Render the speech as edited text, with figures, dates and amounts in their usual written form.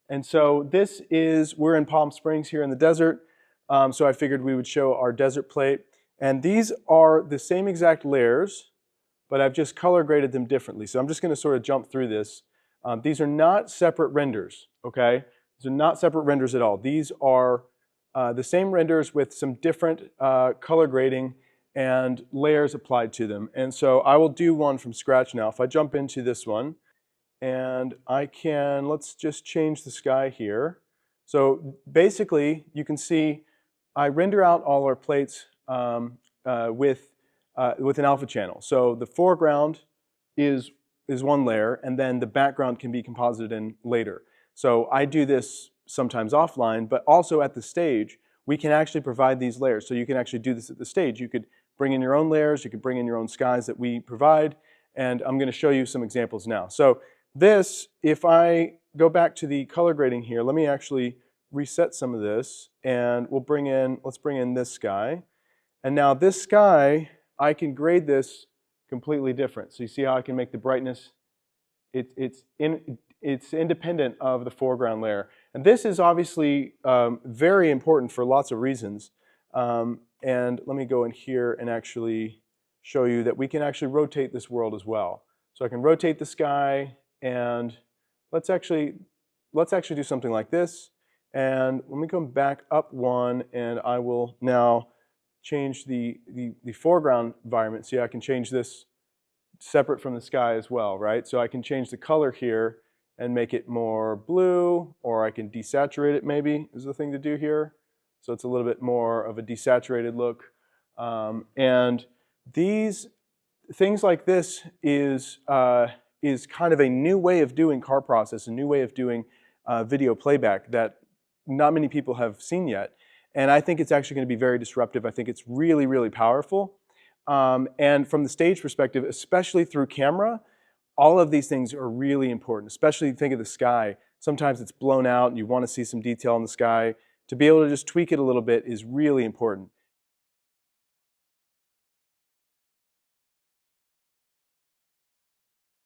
And so we're in Palm Springs here in the desert, so I figured we would show our desert plate. And these are the same exact layers, but I've just color graded them differently. So I'm just going to sort of jump through this. These are not separate renders, okay? These are not separate renders at all. These are the same renders with some different color grading and layers applied to them. And so I will do one from scratch now. If I jump into this one, and let's just change the sky here. So basically, you can see I render out all our plates with an alpha channel. So the foreground is one layer, and then the background can be composited in later. So I do this sometimes offline, but also at the stage, we can actually provide these layers. So you can actually do this at the stage. You could bring in your own layers, you could bring in your own skies that we provide, and I'm going to show you some examples now. So this, if I go back to the color grading here, let me actually reset some of this, and let's bring in this sky. And now this sky, I can grade this completely different. So you see how I can make the brightness, it's independent of the foreground layer. And this is obviously very important for lots of reasons. And let me go in here and actually show you that we can actually rotate this world as well. So I can rotate the sky, and let's actually do something like this. And let me come back up one, and I will now change the foreground environment. See, I can change this separate from the sky as well, right? So I can change the color here and make it more blue, or I can desaturate it maybe is the thing to do here. So it's a little bit more of a desaturated look. And these things like this is kind of a new way of doing car process, a new way of doing video playback that not many people have seen yet. And I think it's actually going to be very disruptive. I think it's really, really powerful. And from the stage perspective, especially through camera, all of these things are really important, especially think of the sky. Sometimes it's blown out and you want to see some detail in the sky. To be able to just tweak it a little bit is really important.